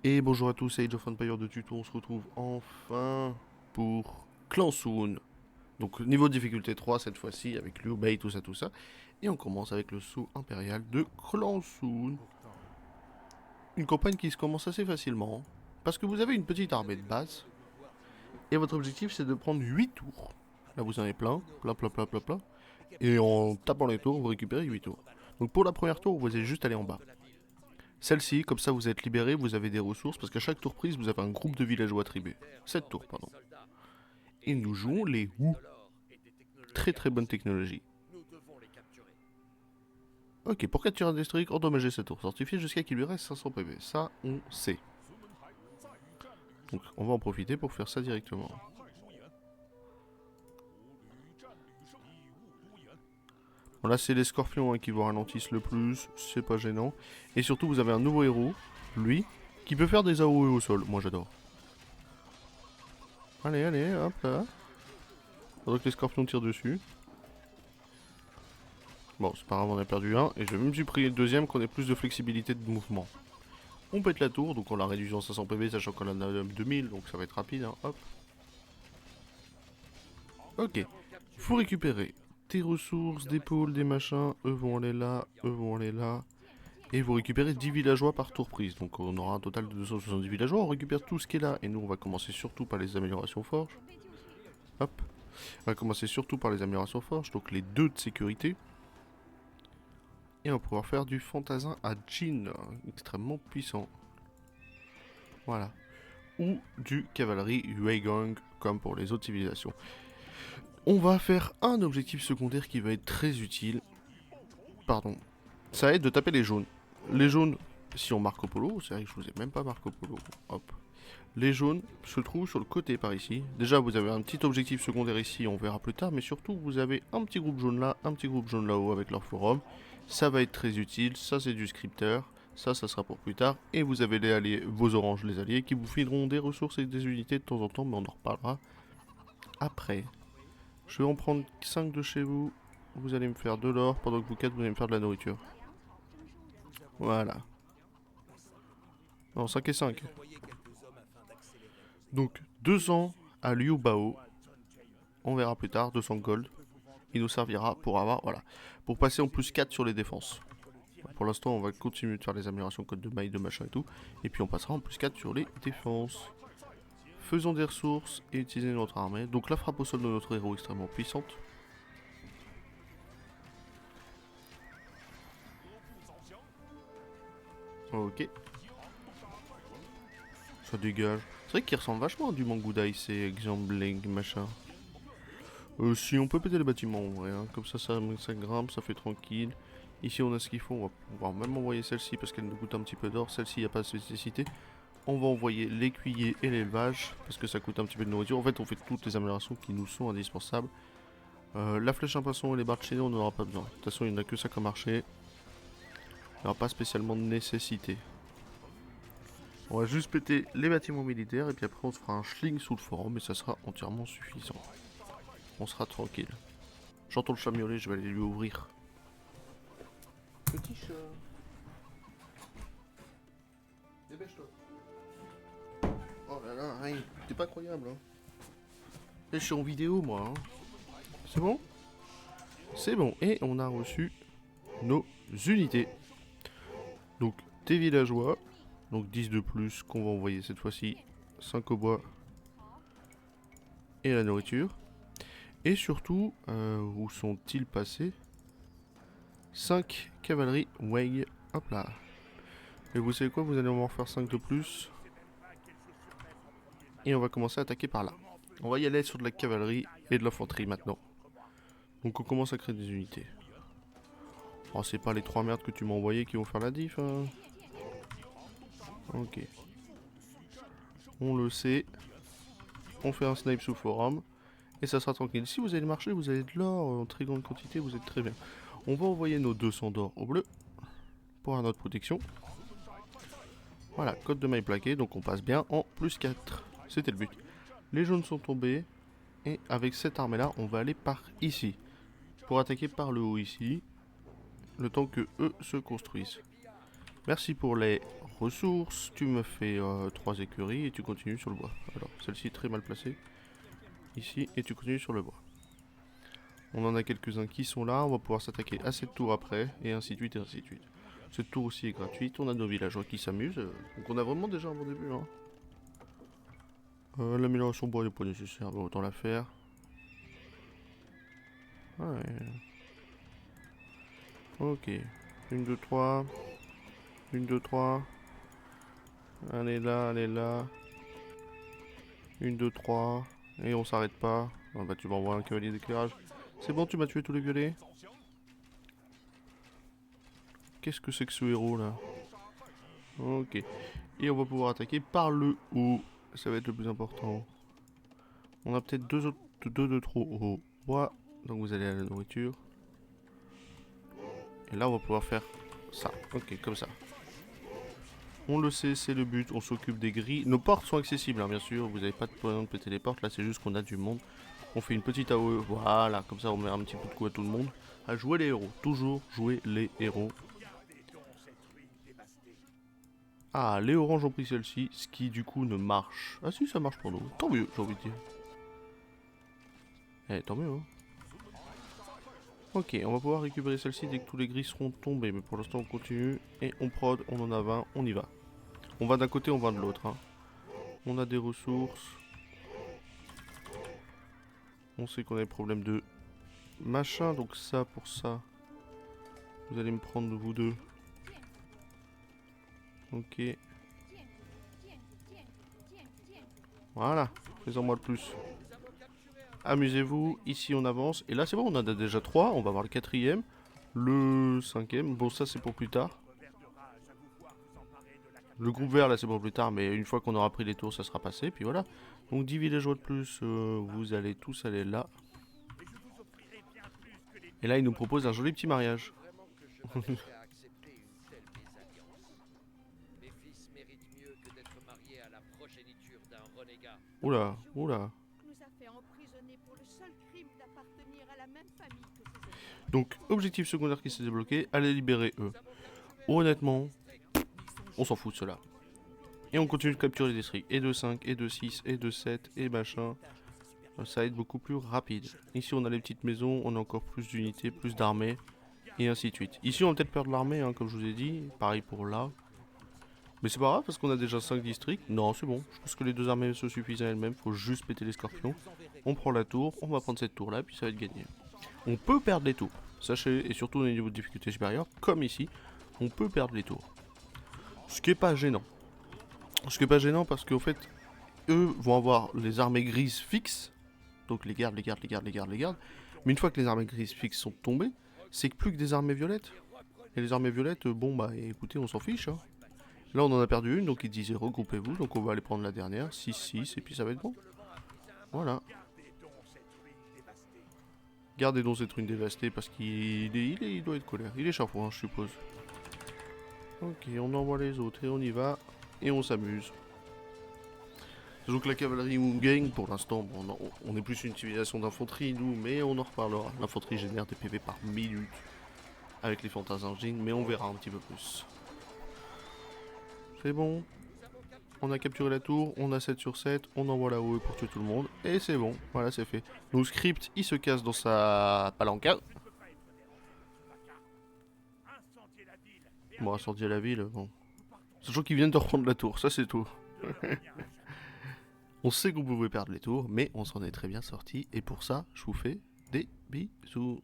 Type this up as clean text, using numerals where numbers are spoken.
Et bonjour à tous, c'est Age of Empire de Tuto, on se retrouve enfin pour Clansoon. Donc niveau de difficulté 3 cette fois-ci avec Liu Bei, tout ça tout ça. Et on commence avec le saut impérial de Clansoon. Une campagne qui se commence assez facilement, parce que vous avez une petite armée de base, et votre objectif c'est de prendre 8 tours. Là vous en avez plein, plein plein plein plein plein. Et en tapant les tours, vous récupérez 8 tours. Donc pour la première tour, vous allez juste aller en bas. Celle-ci, comme ça vous êtes libéré, vous avez des ressources, parce qu'à chaque tour prise, vous avez un groupe de villageois attribués. 7 tours, pardon. Et nous jouons les Wu. Très très bonne technologie. Ok, pour capturer un district, endommager cette tour fortifiée jusqu'à qu'il lui reste 500 PV. Ça, on sait. Donc on va en profiter pour faire ça directement. Bon, là c'est les scorpions qui vous ralentissent le plus, c'est pas gênant. Et surtout vous avez un nouveau héros, lui, qui peut faire des AOE au sol. Moi j'adore. Allez, allez, hop là. Faudrait que les scorpions tirent dessus. Bon, c'est pas grave, on a perdu un. Et je vais même supprimer le deuxième, qu'on ait plus de flexibilité de mouvement. On pète la tour, donc on la réduit en 500 PV, sachant qu'on en a 2000, donc ça va être rapide, hein. Hop. Ok. Il faut récupérer tes ressources, des pôles, des machins. Eux vont aller là, eux vont aller là. Et vous récupérez 10 villageois par tour prise. Donc on aura un total de 270 villageois. On récupère tout ce qui est là. Et nous, on va commencer surtout par les améliorations forges. Hop. On va commencer surtout par les améliorations forges. Donc les deux de sécurité. Et on va pouvoir faire du fantasin à Jin. Extrêmement puissant. Voilà. Ou du cavalerie Yuegang, comme pour les autres civilisations. On va faire un objectif secondaire qui va être très utile. Pardon. Ça aide de taper les jaunes. Les jaunes, si on Marco Polo, c'est vrai que je vous ai même pas Marco Polo. Hop. Les jaunes se trouvent sur le côté par ici. Déjà, vous avez un petit objectif secondaire ici, on verra plus tard. Mais surtout, vous avez un petit groupe jaune là, un petit groupe jaune là-haut avec leur forum. Ça va être très utile. Ça, c'est du scripteur. Ça sera pour plus tard. Et vous avez les alliés, vos oranges, les alliés, qui vous fileront des ressources et des unités de temps en temps. Mais on en reparlera après. Je vais en prendre 5 de chez vous. Vous allez me faire de l'or, pendant que vous 4, vous allez me faire de la nourriture. Voilà. Non, 5 et 5. Donc, 200 à Liu Bao. On verra plus tard, 200 gold. Il nous servira pour avoir, voilà, pour passer en plus 4 sur les défenses. Pour l'instant, on va continuer de faire les améliorations code de maille, de machin et tout. Et puis on passera en plus 4 sur les défenses. Faisons des ressources et utilisons notre armée. Donc la frappe au sol de notre héros extrêmement puissante. Ok. Ça dégage. C'est vrai qu'il ressemble vachement à du Mangudai, ces Xianbling machin. Si on peut péter les bâtiments en vrai, hein. Comme ça grimpe, ça fait tranquille. Ici on a ce qu'il faut, on va pouvoir même envoyer celle-ci parce qu'elle nous coûte un petit peu d'or. Celle-ci, il n'y a pas de nécessité. On va envoyer l'écuyer et l'élevage parce que ça coûte un petit peu de nourriture. En fait, on fait toutes les améliorations qui nous sont indispensables. La flèche à poisson et les barres de chaînée, on n'en aura pas besoin. De toute façon, il n'y en a que ça comme marché. Il n'y aura pas spécialement de nécessité. On va juste péter les bâtiments militaires et puis après on se fera un schling sous le forum et ça sera entièrement suffisant. On sera tranquille. J'entends le chat miauler, je vais aller lui ouvrir. Petit chat. Dépêche-toi. Oh là là, hein, t'es pas croyable. Hein. Là, je suis en vidéo moi. Hein. C'est bon? C'est bon. Et on a reçu nos unités. Donc des villageois. Donc 10 de plus qu'on va envoyer cette fois-ci. 5 au bois. Et la nourriture. Et surtout, où sont-ils passés? 5 cavaleries Wei. Hop là. Et vous savez quoi? Vous allez en faire 5 de plus. Et on va commencer à attaquer par là. On va y aller sur de la cavalerie et de l'infanterie maintenant. Donc on commence à créer des unités. Oh, c'est pas les 3 merdes que tu m'as envoyées qui vont faire la diff, hein. Ok. On le sait. On fait un snipe sous forum. Et ça sera tranquille. Si vous allez marcher, vous avez de l'or en très grande quantité, vous êtes très bien. On va envoyer nos 200 d'or au bleu. Pour notre protection. Voilà, code de maille plaqué, donc on passe bien en plus 4. C'était le but. Les jaunes sont tombés. Et avec cette armée là, on va aller par ici. Pour attaquer par le haut ici. Le temps que eux se construisent. Merci pour les ressources, tu me fais 3 écuries et tu continues sur le bois. Alors, celle-ci est très mal placée. Ici, et tu continues sur le bois. On en a quelques-uns qui sont là, on va pouvoir s'attaquer à cette tour après, et ainsi de suite, et ainsi de suite. Cette tour aussi est gratuite, on a nos villageois qui s'amusent, donc on a vraiment déjà un bon début. Hein. L'amélioration bois n'est pas nécessaire, bon, autant la faire. Ouais. Ok. 1, 2, 3. 1, 2, 3. Allez là, allez là. 1, 2, 3. Et on s'arrête pas. Ah bah tu m'envoies un cavalier d'éclairage. C'est bon, tu m'as tué tous les violets. Qu'est-ce que c'est que ce héros là? Ok. Et on va pouvoir attaquer par le haut. Ça va être le plus important. On a peut-être deux de trop au bois. Donc vous allez à la nourriture. Et là on va pouvoir faire ça. Ok, comme ça. On le sait, c'est le but. On s'occupe des grilles. Nos portes sont accessibles, hein, bien sûr. Vous n'avez pas de besoin de péter les portes. Là, c'est juste qu'on a du monde. On fait une petite AOE. Voilà, comme ça on met un petit peu de coup à tout le monde. À jouer les héros. Toujours jouer les héros. Ah, les oranges ont pris celle-ci, ce qui du coup ne marche. Ah si, ça marche pour nous. Tant mieux, j'ai envie de dire. Eh, tant mieux, hein. Ok, on va pouvoir récupérer celle-ci dès que tous les gris seront tombés. Mais pour l'instant, on continue. Et on prod, on en a 20, on y va. On va d'un côté, on va de l'autre. Hein. On a des ressources. On sait qu'on a des problèmes de machin, donc ça pour ça. Vous allez me prendre vous deux. Ok. Voilà, faisons moi le plus. Amusez-vous, ici on avance. Et là c'est bon, on en a déjà 3, on va voir le 4ème. Le 5ème, bon ça c'est pour plus tard. Le groupe vert là c'est pour plus tard, mais une fois qu'on aura pris les tours ça sera passé, puis voilà. Donc 10 villageois de plus, vous allez tous aller là. Et là il nous propose un joli petit mariage. Oula, oula. Donc, objectif secondaire qui s'est débloqué, aller libérer eux. Honnêtement, on s'en fout de cela. Et on continue de capturer les districts. Et de 5, et de 6, et de 7, et machin. Ça va être beaucoup plus rapide. Ici, on a les petites maisons, on a encore plus d'unités, plus d'armées. Et ainsi de suite. Ici, on va peut-être perdre l'armée, hein, comme je vous ai dit. Pareil pour là. Mais c'est pas grave, parce qu'on a déjà 5 districts. Non, c'est bon. Je pense que les deux armées se suffisent à elles-mêmes. Faut juste péter les scorpions. On prend la tour, on va prendre cette tour-là, puis ça va être gagné. On peut perdre les tours. Sachez, et surtout au niveau de difficulté supérieure, comme ici, on peut perdre les tours. Ce qui est pas gênant. Ce qui est pas gênant parce qu'en fait, eux vont avoir les armées grises fixes. Donc les gardes, les gardes, les gardes, les gardes, les gardes. Mais une fois que les armées grises fixes sont tombées, c'est plus que des armées violettes. Et les armées violettes, bon bah écoutez, on s'en fiche. Hein. Là on en a perdu une, donc ils disaient regroupez-vous. Donc on va aller prendre la dernière, 6-6, et puis ça va être bon. Voilà. Gardez donc cette rune dévastée parce qu'il doit être colère. Il est chafouin, je suppose. Ok, on envoie les autres et on y va. Et on s'amuse. Donc la cavalerie ou gang, pour l'instant, bon, on est plus une civilisation d'infanterie, nous, mais on en reparlera. L'infanterie génère des PV par minute avec les fantasmes engines, mais on verra un petit peu plus. C'est bon. On a capturé la tour, on a 7 sur 7, on envoie là-haut pour tuer tout le monde, et c'est bon, voilà c'est fait. Donc Script, il se casse dans sa palanca. Bon, incendier la ville, bon. Sachant qu'ils viennent de reprendre la tour, ça c'est tout. On sait qu'on pouvait perdre les tours, mais on s'en est très bien sorti, et pour ça, je vous fais des bisous.